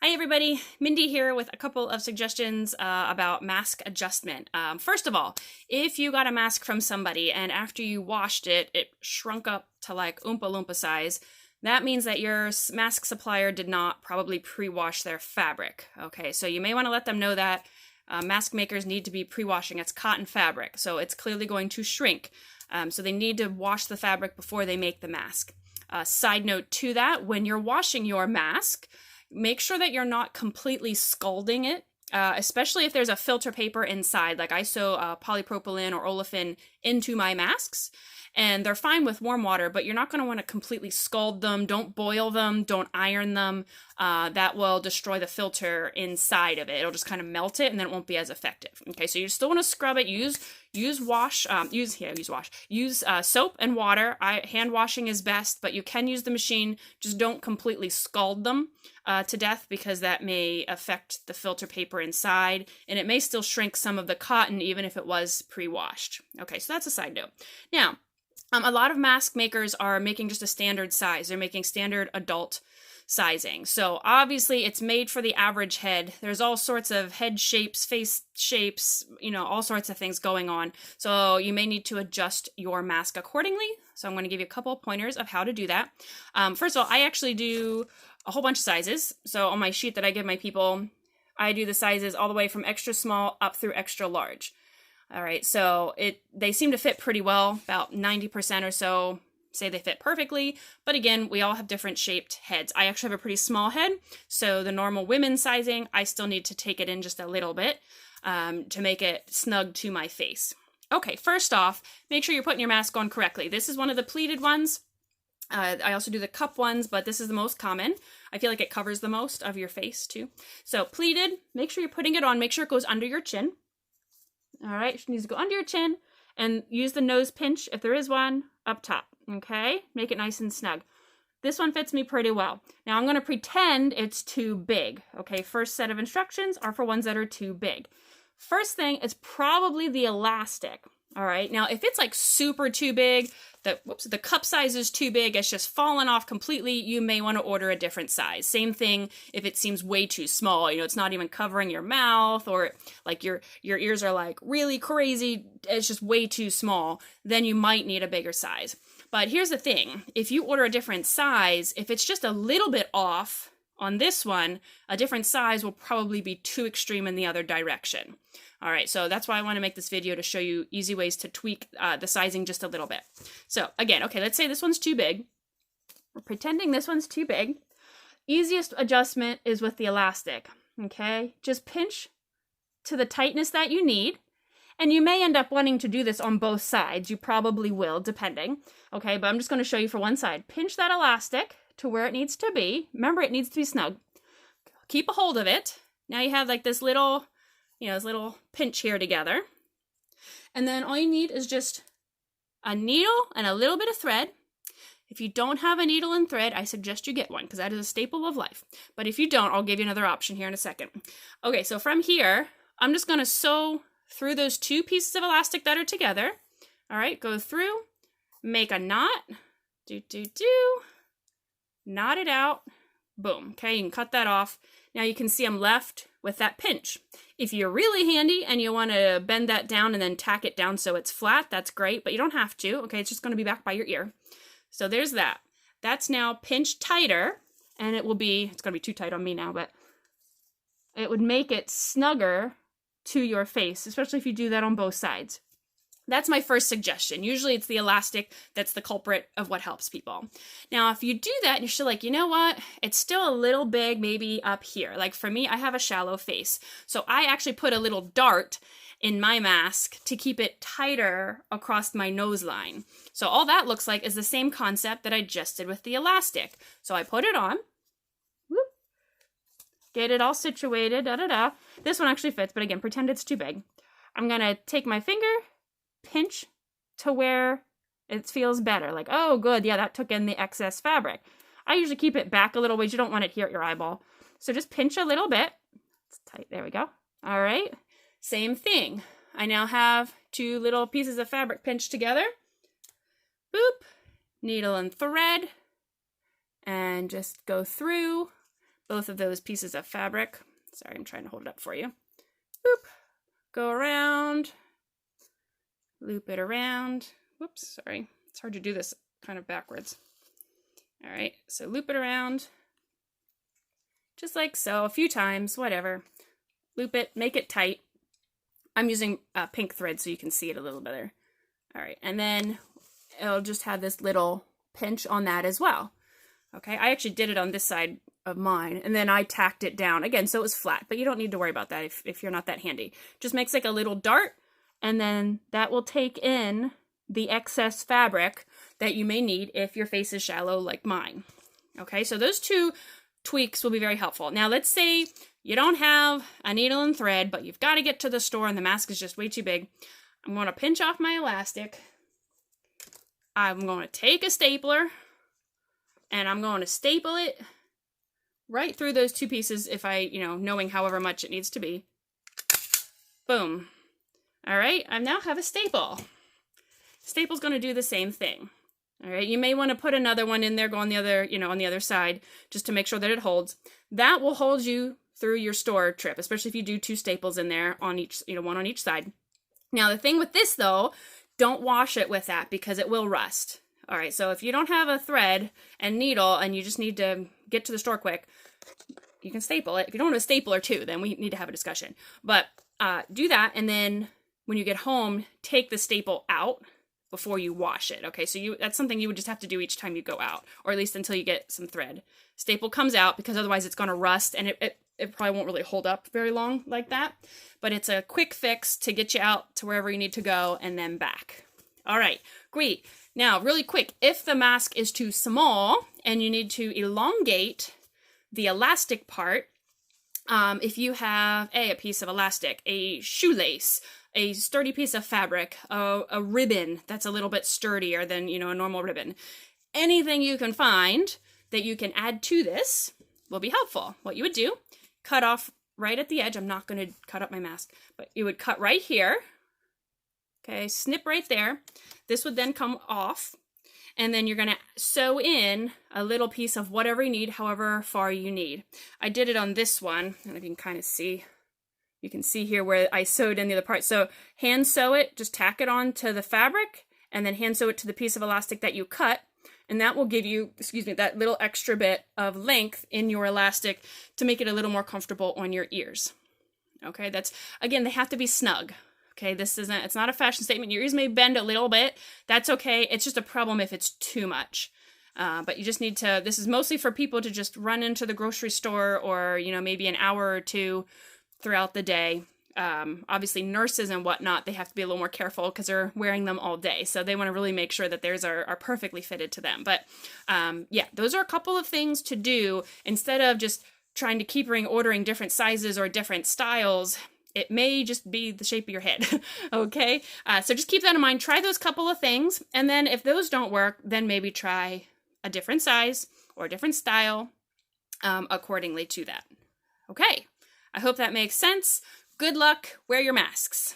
Hi everybody, Mindy here with a couple of suggestions about mask adjustment. First of all, if you got a mask from somebody and after you washed it, it shrunk up to like Oompa Loompa size, that means that your mask supplier did not probably pre-wash their fabric. Okay, so you may want to let them know that mask makers need to be pre-washing. It's cotton fabric, so it's clearly going to shrink. So they need to wash the fabric before they make the mask. Side note to that, when you're washing your mask, make sure that you're not completely scalding it, especially if there's a filter paper inside. Like I sew polypropylene or olefin into my masks, and they're fine with warm water, but you're not going to want to completely scald them. Don't boil them. Don't iron them. That will destroy the filter inside of it. It'll just kind of melt it, and then it won't be as effective. Okay, so you still want to scrub it. Use soap and water. Hand washing is best, but you can use the machine. Just don't completely scald them to death, because that may affect the filter paper inside, and it may still shrink some of the cotton even if it was pre-washed. Okay, so that's a side note. Now, a lot of mask makers are making just a standard size. They're making standard adult sizing. So obviously it's made for the average head. There's all sorts of head shapes, face shapes, all sorts of things going on. So you may need to adjust your mask accordingly. So I'm going to give you a couple of pointers of how to do that. First of all, I actually do a whole bunch of sizes. So on my sheet that I give my people, I do the sizes all the way from extra small up through extra large. All right, so they seem to fit pretty well. About 90% or so say they fit perfectly, but again, we all have different shaped heads. I actually have a pretty small head, so the normal women's sizing, I still need to take it in just a little bit to make it snug to my face. Okay, first off, make sure you're putting your mask on correctly. This is one of the pleated ones. I also do the cup ones, but this is the most common. I feel like it covers the most of your face too. So pleated, make sure you're putting it on. Make sure it goes under your chin. All right, it needs to go under your chin, and use the nose pinch, if there is one, up top, okay? Make it nice and snug. This one fits me pretty well. Now I'm going to pretend it's too big, okay? First set of instructions are for ones that are too big. First thing is probably the elastic, all right? Now, if it's like super too big, the cup size is too big, it's just fallen off completely, you may want to order a different size. Same thing if it seems way too small, it's not even covering your mouth, or like your ears are like really crazy, it's just way too small, then you might need a bigger size. But here's the thing, if you order a different size, if it's just a little bit off on this one, a different size will probably be too extreme in the other direction. All right, so that's why I want to make this video, to show you easy ways to tweak the sizing just a little bit. So again, okay, let's say this one's too big. We're pretending this one's too big. Easiest adjustment is with the elastic, okay? Just pinch to the tightness that you need. And you may end up wanting to do this on both sides. You probably will, depending. Okay, but I'm just going to show you for one side. Pinch that elastic to where it needs to be. Remember, it needs to be snug. Keep a hold of it. Now you have like this little pinch here together. And then all you need is just a needle and a little bit of thread. If you don't have a needle and thread, I suggest you get one, because that is a staple of life. But if you don't, I'll give you another option here in a second. Okay, so from here, I'm just going to sew through those two pieces of elastic that are together. All right, go through, make a knot, knot it out, boom. Okay, you can cut that off. Now you can see I'm left with that pinch. If you're really handy and you want to bend that down and then tack it down so it's flat, that's great, but you don't have to. Okay, it's just going to be back by your ear. So there's that. That's now pinched tighter, and it's going to be too tight on me now, but it would make it snugger to your face, especially if you do that on both sides. That's my first suggestion. Usually it's the elastic that's the culprit of what helps people. Now, if you do that and you're still like, you know what, it's still a little big maybe up here. Like for me, I have a shallow face. So I actually put a little dart in my mask to keep it tighter across my nose line. So all that looks like is the same concept that I just did with the elastic. So I put it on, whoop, get it all situated, This one actually fits, but again, pretend it's too big. I'm gonna take my finger, pinch to where it feels better. Like, oh, good, yeah, that took in the excess fabric. I usually keep it back a little ways. You don't want it here at your eyeball. So just pinch a little bit. It's tight, there we go. All right, same thing. I now have two little pieces of fabric pinched together. Boop, needle and thread, and just go through, both of those pieces of fabric. Sorry, I'm trying to hold it up for you. Boop. Go around. Loop it around. Whoops, sorry. It's hard to do this kind of backwards. All right, so loop it around. Just like so, a few times, whatever. Loop it, make it tight. I'm using pink thread so you can see it a little better. All right, and then it'll just have this little pinch on that as well. Okay, I actually did it on this side of mine, and then I tacked it down again so it was flat, but you don't need to worry about that if you're not that handy. Just makes like a little dart, and then that will take in the excess fabric that you may need if your face is shallow like mine. Okay, so those two tweaks will be very helpful. Now let's say you don't have a needle and thread, but you've got to get to the store and the mask is just way too big. I'm going to pinch off my elastic. I'm going to take a stapler and I'm going to staple it right through those two pieces if I, knowing however much it needs to be. Boom. All right, I now have a staple. Staple's going to do the same thing. All right, you may want to put another one in there, go on the other, on the other side, just to make sure that it holds. That will hold you through your store trip, especially if you do two staples in there on each, one on each side. Now, the thing with this, though, don't wash it with that because it will rust. All right, so if you don't have a thread and needle and you just need to get to the store quick, you can staple it. If you don't have a stapler, too, then we need to have a discussion. But do that, and then when you get home, take the staple out before you wash it. Okay, so that's something you would just have to do each time you go out, or at least until you get some thread. Staple comes out because otherwise it's going to rust, and it probably won't really hold up very long like that. But it's a quick fix to get you out to wherever you need to go and then back. All right, great. Now, really quick, if the mask is too small and you need to elongate the elastic part, if you have a piece of elastic, a shoelace, a sturdy piece of fabric, a ribbon that's a little bit sturdier than, a normal ribbon. Anything you can find that you can add to this will be helpful. What you would do, cut off right at the edge. I'm not going to cut up my mask, but you would cut right here. Okay, snip right there. This would then come off, and then you're going to sew in a little piece of whatever you need, however far you need. I did it on this one, and if you can kind of see, you can see here where I sewed in the other part. So hand sew it, just tack it onto the fabric, and then hand sew it to the piece of elastic that you cut, and that will give you, that little extra bit of length in your elastic to make it a little more comfortable on your ears. Okay, that's, again, they have to be snug. Okay, it's not a fashion statement. Your ears may bend a little bit. That's okay. It's just a problem if it's too much. But you just need to, this is mostly for people to just run into the grocery store or, maybe an hour or two throughout the day. Obviously nurses and whatnot, they have to be a little more careful because they're wearing them all day. So they want to really make sure that theirs are perfectly fitted to them. But yeah, those are a couple of things to do instead of just trying to keep ordering different sizes or different styles. It may just be the shape of your head, okay? So just keep that in mind. Try those couple of things, and then if those don't work, then maybe try a different size or a different style accordingly to that. Okay, I hope that makes sense. Good luck. Wear your masks.